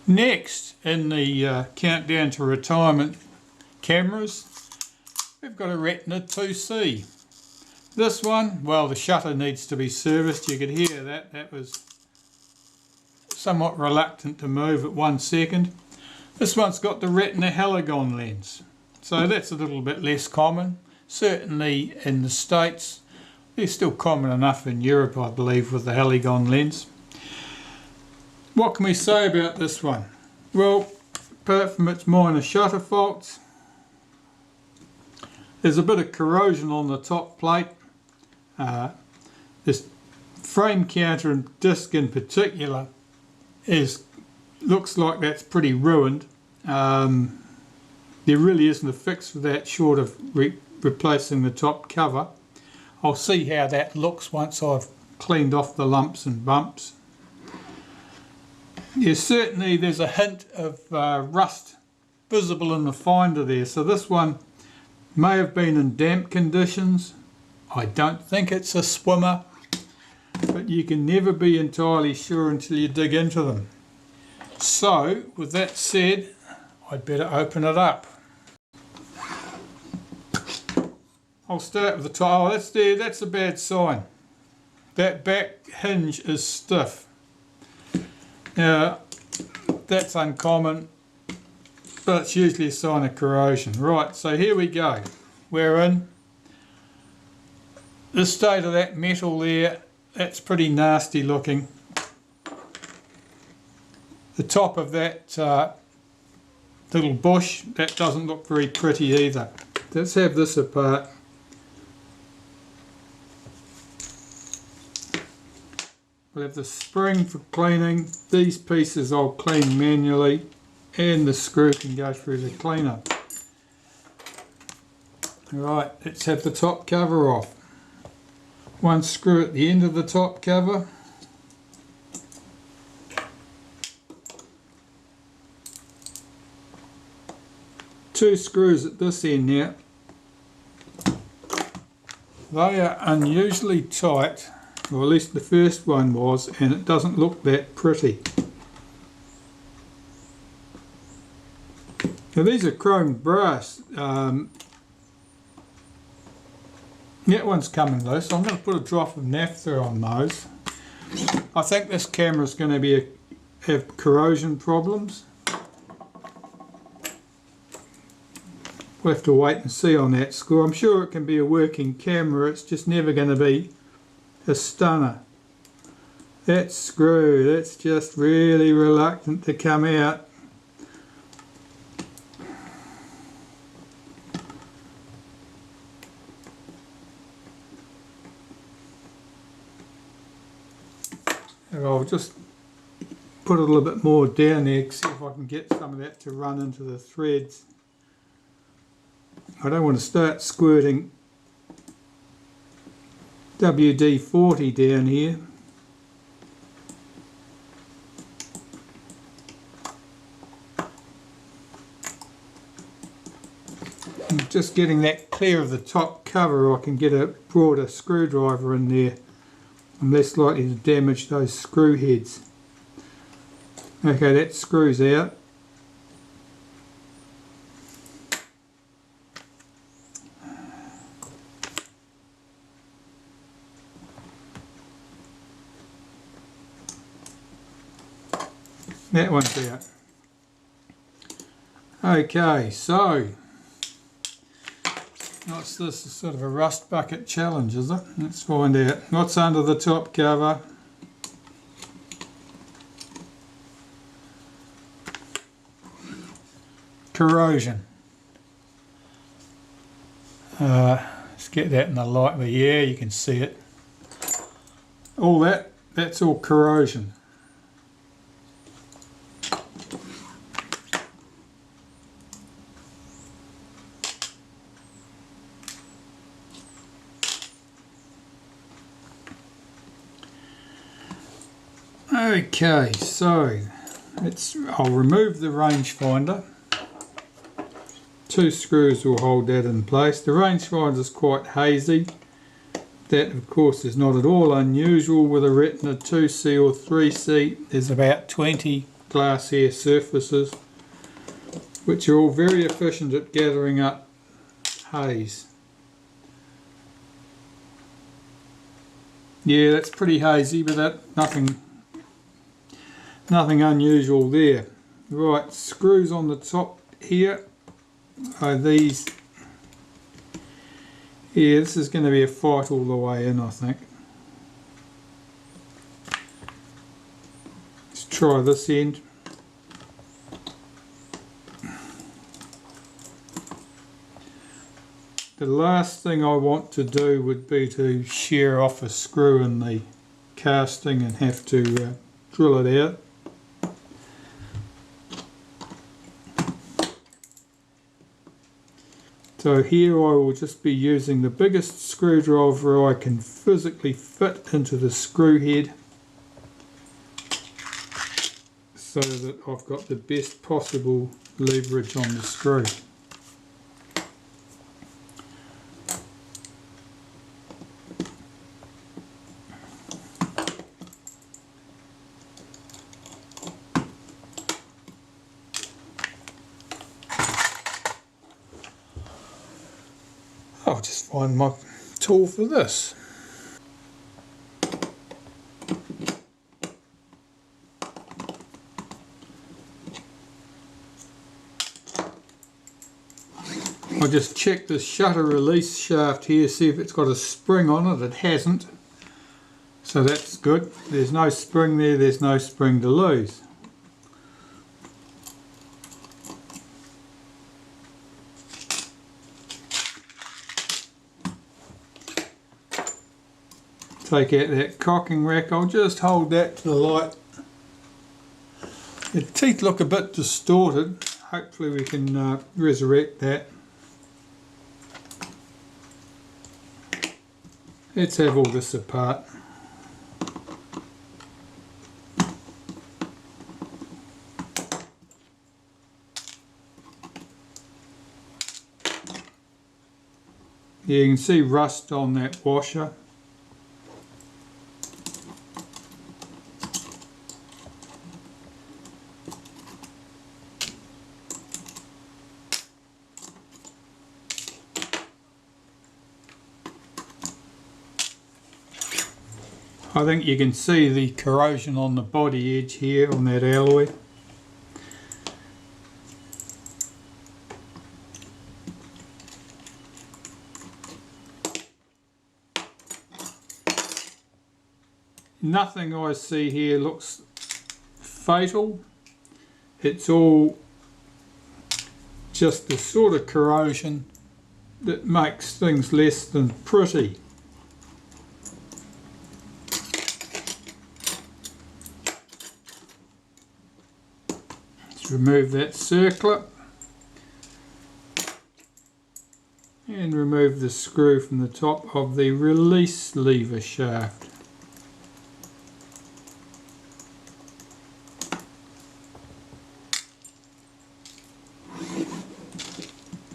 Next in the countdown to retirement cameras, we've got a Retina IIc. This one, well, the shutter needs to be serviced. You could hear that. That was somewhat reluctant to move at 1 second. This one's got the Retina heligon lens. So that's a little bit less common. Certainly in the States. They're still common enough in Europe, I believe, with the heligon lens. What can we say about this one? Well, apart from its minor shutter faults, there's a bit of corrosion on the top plate. This frame counter and disc in particular looks like that's pretty ruined. There really isn't a fix for that short of replacing the top cover. I'll see how that looks once I've cleaned off the lumps and bumps. Yes, certainly there's a hint of rust visible in the finder there, so this one may have been in damp conditions. I don't think it's a swimmer, but you can never be entirely sure until you dig into them. So, with that said, I'd better open it up. I'll start with the top. Oh, that's there. That's a bad sign. That back hinge is stiff. Now, that's uncommon, but it's usually a sign of corrosion. Right, so here we go. We're in. The state of that metal there, that's pretty nasty looking. The top of that little bush, that doesn't look very pretty either. Let's have this apart. We'll have the spring for cleaning. These pieces I'll clean manually, and the screw can go through the cleaner. Right, let's have the top cover off. One screw at the end of the top cover. Two screws at this end now. They are unusually tight, or at least the first one was, and it doesn't look that pretty. Now these are chrome brass. That one's coming loose. I'm going to put a drop of naphtha on those. I think this camera is going to have corrosion problems. We'll have to wait and see on that score. I'm sure it can be a working camera. It's just never going to be a stunner. That screw, that's just really reluctant to come out. I'll just put a little bit more down there, see if I can get some of that to run into the threads. I don't want to start squirting WD-40 down here. And just getting that clear of the top cover, I can get a broader screwdriver in there. I'm less likely to damage those screw heads. Okay, that screws out. That one's out. Okay, so what's this? It's sort of a rust bucket challenge, is it? Let's find out. What's under the top cover? Corrosion. Let's get that in the light. But yeah, you can see it. All that's all corrosion. Okay, so I'll remove the rangefinder. Two screws will hold that in place. The rangefinder is quite hazy. That of course is not at all unusual with a Retina IIc or IIIc. There's about 20 glass hair surfaces, which are all very efficient at gathering up haze. Yeah, that's pretty hazy, but nothing unusual there. Right, screws on the top here are these. Yeah, this is going to be a fight all the way in, I think. Let's try this end. The last thing I want to do would be to shear off a screw in the casting and have to drill it out. So here I will just be using the biggest screwdriver I can physically fit into the screw head so that I've got the best possible leverage on the screw. I'll just find my tool for this. I'll just check the shutter release shaft here, see if it's got a spring on it. It hasn't, so that's good. There's no spring there, there's no spring to lose. Take out that cocking rack. I'll just hold that to the light. The teeth look a bit distorted. Hopefully we can resurrect that. Let's have all this apart. Yeah, you can see rust on that washer. I think you can see the corrosion on the body edge here on that alloy. Nothing I see here looks fatal. It's all just the sort of corrosion that makes things less than pretty. Remove that circlip and remove the screw from the top of the release lever shaft.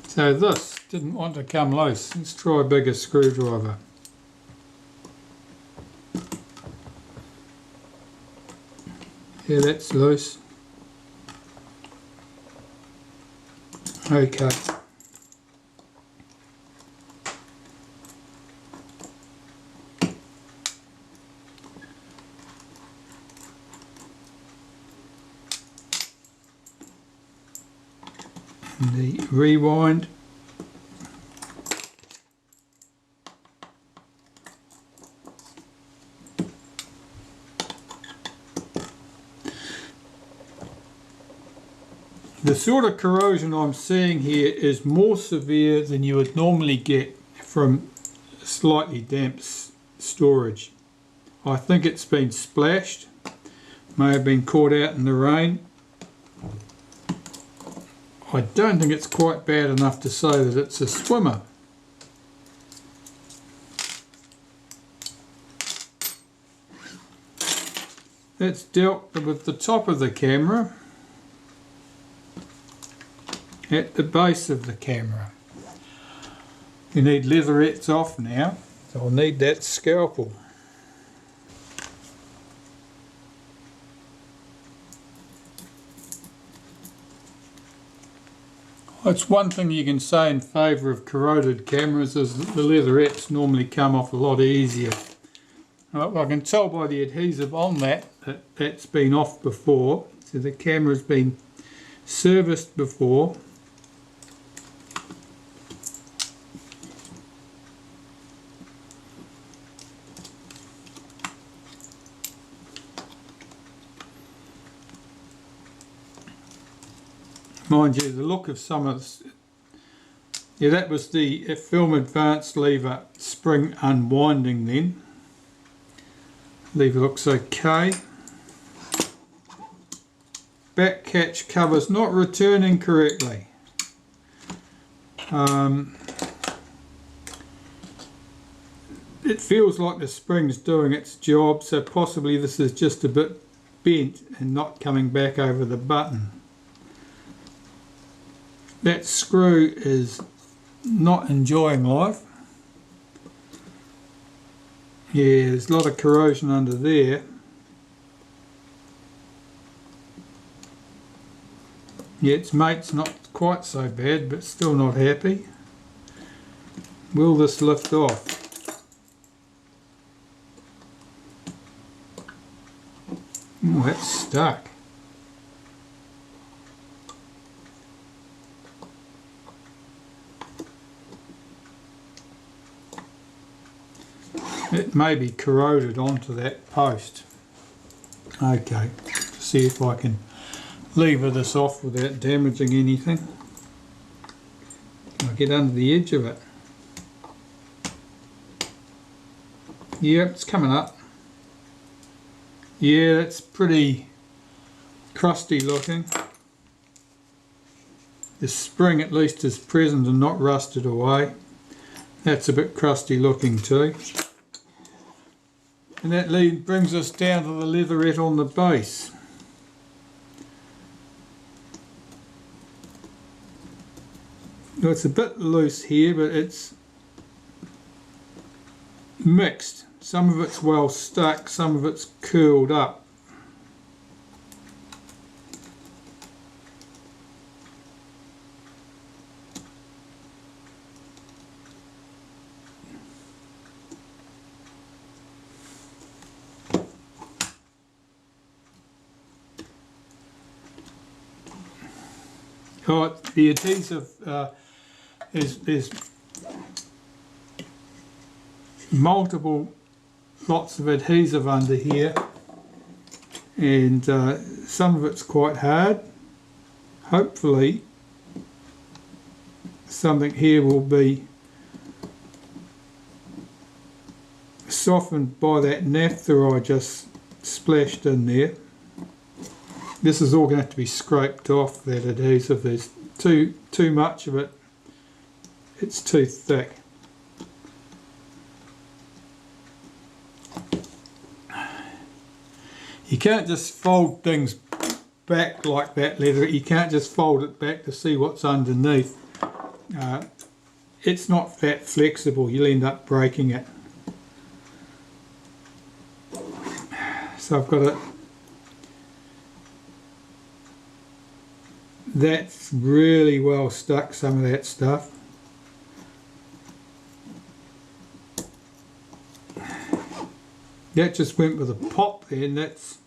So this didn't want to come loose. Let's try a bigger screwdriver. Yeah, that's loose. Okay. And the rewind. The sort of corrosion I'm seeing here is more severe than you would normally get from slightly damp storage. I think it's been splashed, may have been caught out in the rain. I don't think it's quite bad enough to say that it's a swimmer. That's dealt with the top of the camera. At the base of the camera. You need leatherettes off now, so I'll need that scalpel. It's one thing you can say in favour of corroded cameras is that the leatherettes normally come off a lot easier. I can tell by the adhesive on that that's been off before, so the camera's been serviced before. Mind you, the look of some of this, yeah, that was the film advance lever spring unwinding then. Lever looks okay. Back catch cover's not returning correctly. It feels like the spring's doing its job, so possibly this is just a bit bent and not coming back over the button. That screw is not enjoying life. Yeah, there's a lot of corrosion under there. Yeah, its mate's not quite so bad, but still not happy. Will this lift off? Oh, that's stuck. It may be corroded onto that post. Okay, see if I can lever this off without damaging anything. I'll get under the edge of it. Yeah, it's coming up. Yeah, it's pretty crusty looking. The spring at least is present and not rusted away. That's a bit crusty looking too. And that lead brings us down to the leatherette on the base. Now it's a bit loose here, but it's mixed. Some of it's well stuck, some of it's curled up. Oh, the adhesive is multiple lots of adhesive under here, and some of it's quite hard. Hopefully something here will be softened by that naphtha I just splashed in there. This is all going to have to be scraped off, that adhesive. There's too much of it. It's too thick. You can't just fold things back like that leather. You can't just fold it back to see what's underneath. It's not that flexible. You'll end up breaking it. So I've got to... That's really well stuck, some of that stuff. That just went with a pop there, and that's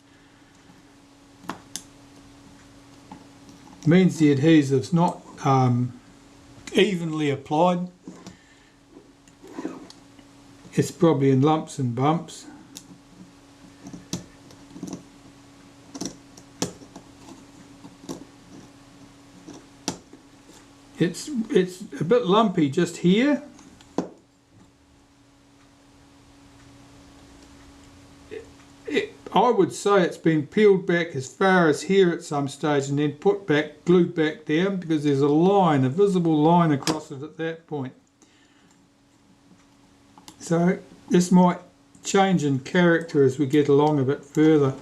means the adhesive's not evenly applied. It's probably in lumps and bumps. It's a bit lumpy just here. I would say it's been peeled back as far as here at some stage and then put back, glued back down, because there's a line, a visible line across it at that point. So this might change in character as we get along a bit further.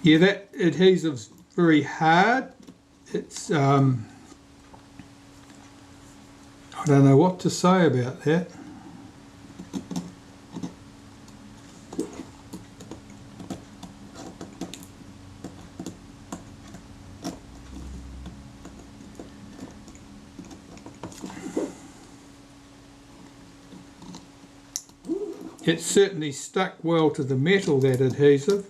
Yeah, that adhesive's very hard. It's I don't know what to say about that. It certainly stuck well to the metal, that adhesive.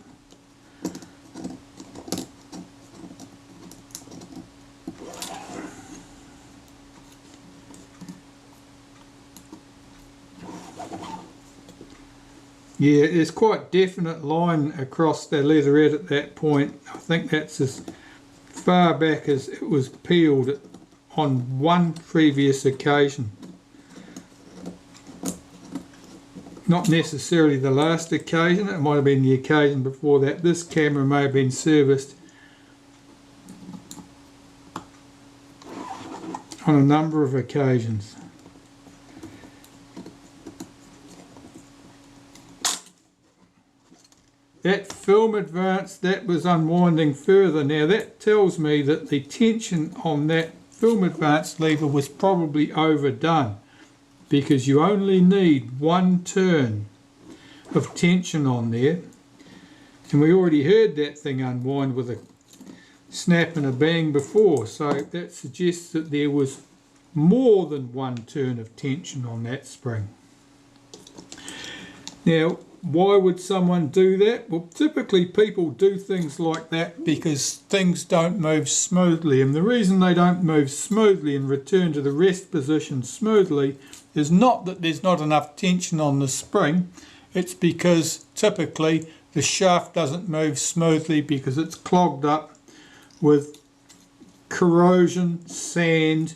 Yeah, there's quite definite line across the leatherette at that point. I think that's as far back as it was peeled on one previous occasion. Not necessarily the last occasion, it might have been the occasion before that. This camera may have been serviced on a number of occasions. That film advance, that was unwinding further. Now that tells me that the tension on that film advance lever was probably overdone, because you only need one turn of tension on there, and we already heard that thing unwind with a snap and a bang before, so that suggests that there was more than one turn of tension on that spring. Now, why would someone do that? Well, typically people do things like that because things don't move smoothly, and the reason they don't move smoothly and return to the rest position smoothly is not that there's not enough tension on the spring, it's because typically the shaft doesn't move smoothly because it's clogged up with corrosion, sand,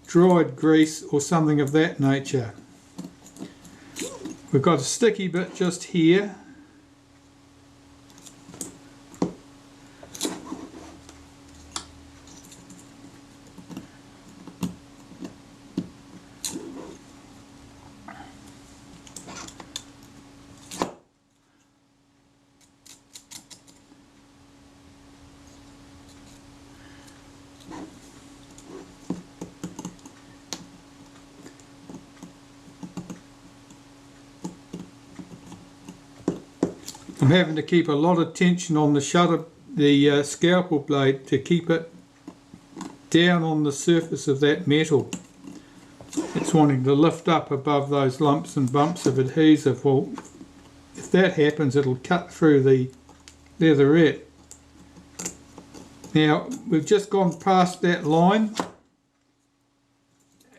dried grease or something of that nature. We've got a sticky bit just here. I'm having to keep a lot of tension on the scalpel blade to keep it down on the surface of that metal. It's wanting to lift up above those lumps and bumps of adhesive. Well, if that happens, it'll cut through the leatherette. Now, we've just gone past that line,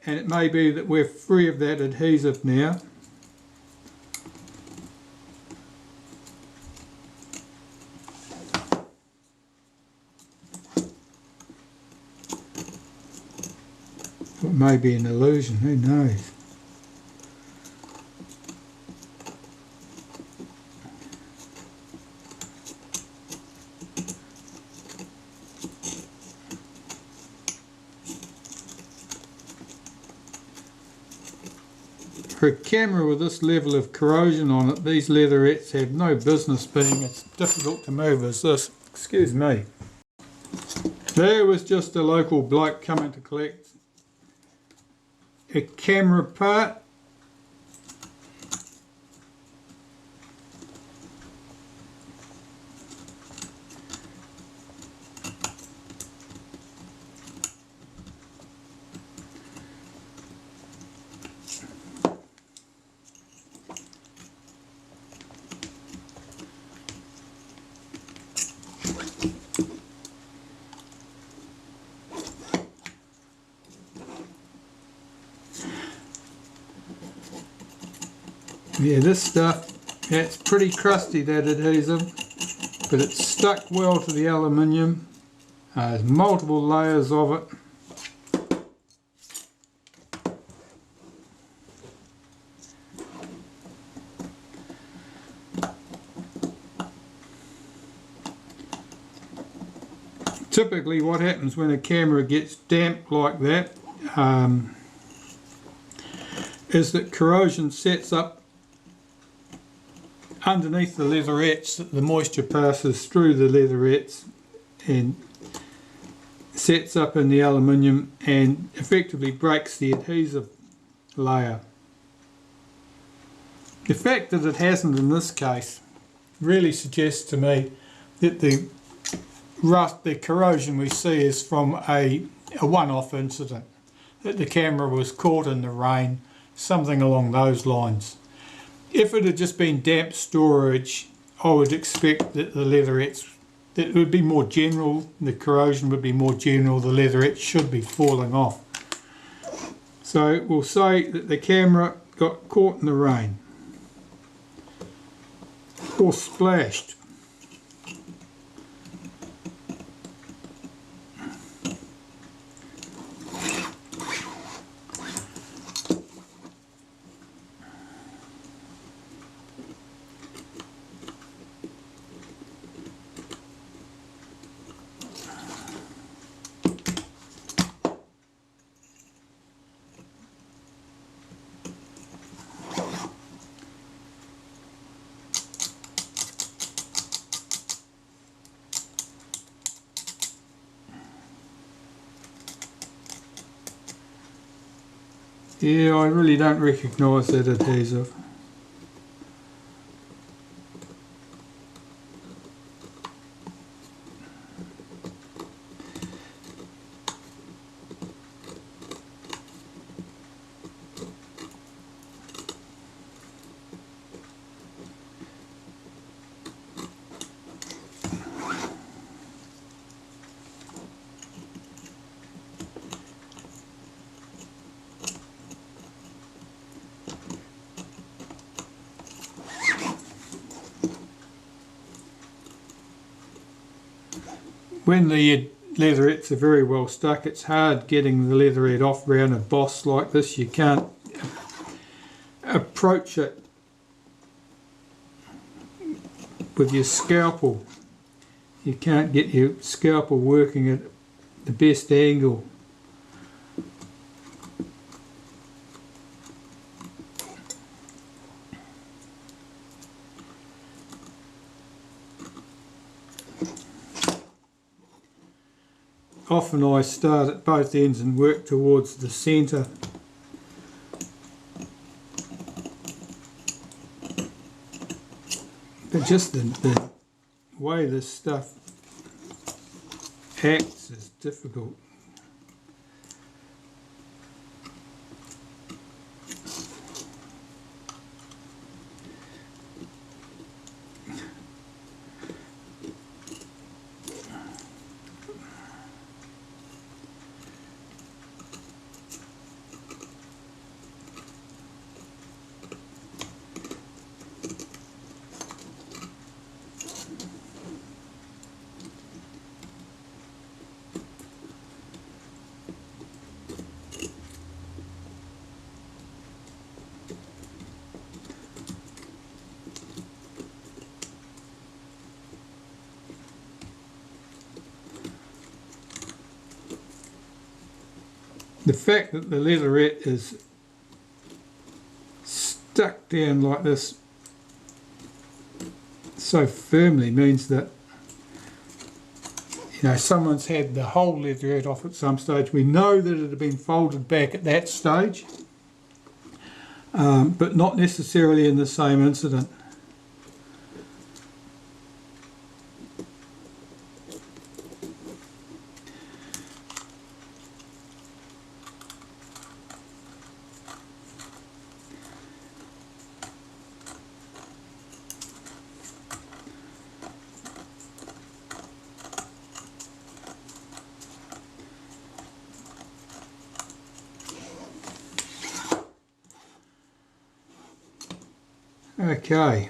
and it may be that we're free of that adhesive now. It may be an illusion, who knows? For a camera with this level of corrosion on it, these leatherettes have no business being as difficult to move as this. Excuse me. There was just a local bloke coming to collect a camera part. Yeah, this stuff, it's pretty crusty, that adhesive, but it's stuck well to the aluminium. There's multiple layers of it. Typically what happens when a camera gets damp like that is that corrosion sets up underneath the leatherettes, that the moisture passes through the leatherettes and sets up in the aluminium and effectively breaks the adhesive layer. The fact that it hasn't in this case really suggests to me that the rust, the corrosion we see is from a one-off incident, that the camera was caught in the rain, something along those lines. if it had just been damp storage, I would expect that the leatherettes, that it would be more general, the corrosion would be more general, the leatherettes should be falling off. So we'll say that the camera got caught in the rain or splashed. Yeah, I really don't recognise that adhesive. When the leatherettes are very well stuck, it's hard getting the leatherette off round a boss like this. You can't approach it with your scalpel. You can't get your scalpel working at the best angle. Often I start at both ends and work towards the centre. But just the way this stuff acts is difficult. The fact that the leatherette is stuck down like this so firmly means that, you know, someone's had the whole leatherette off at some stage. We know that it had been folded back at that stage, but not necessarily in the same incident. Okay.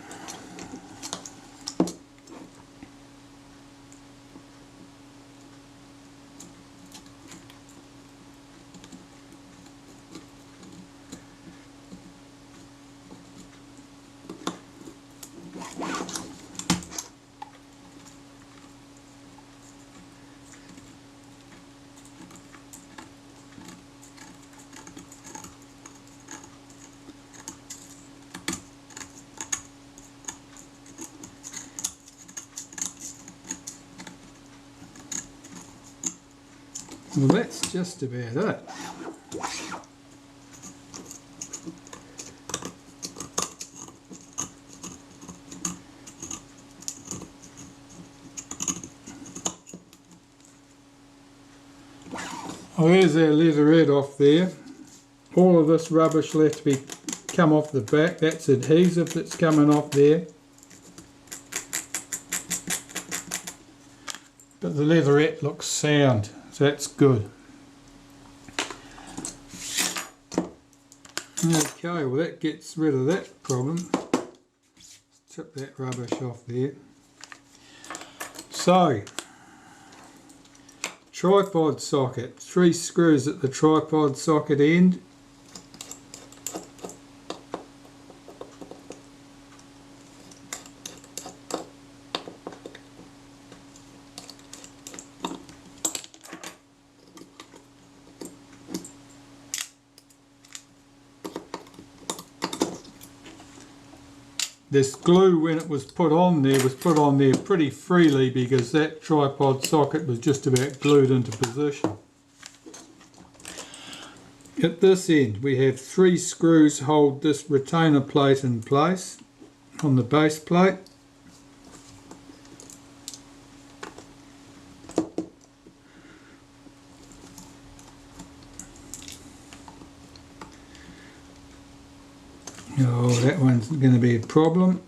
Well, that's just about it. Well, there's our leatherette off there. All of this rubbish left to be come off the back. That's adhesive that's coming off there. But the leatherette looks sound, so that's good. Okay, well that gets rid of that problem. Tip that rubbish off there. So, tripod socket, 3 screws at the tripod socket end. This glue, when it was put on there pretty freely because that tripod socket was just about glued into position. At this end we have 3 screws hold this retainer plate in place on the base plate. Oh, that one's going to be a problem.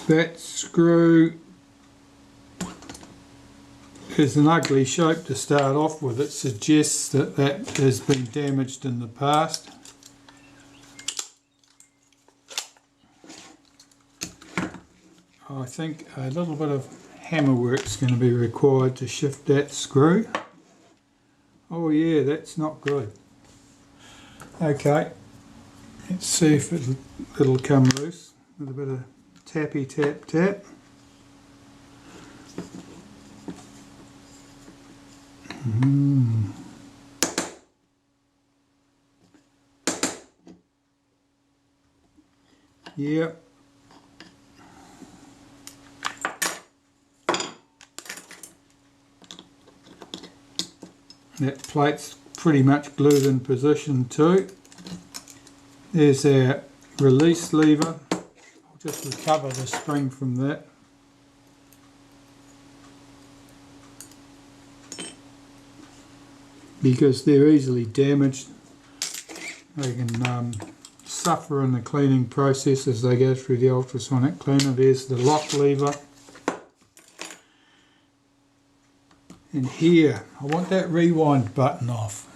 That screw is an ugly shape to start off with. It suggests that that has been damaged in the past. I think a little bit of hammer work's going to be required to shift that screw. Oh yeah, that's not good. Okay, let's see if it'll come loose with a bit of tappy tap tap. Yep. That plate's pretty much glued in position too. There's our release lever. I'll just recover the spring from that. Because they're easily damaged. They can suffer in the cleaning process as they go through the ultrasonic cleaner. There's the lock lever. And here, I want that rewind button off.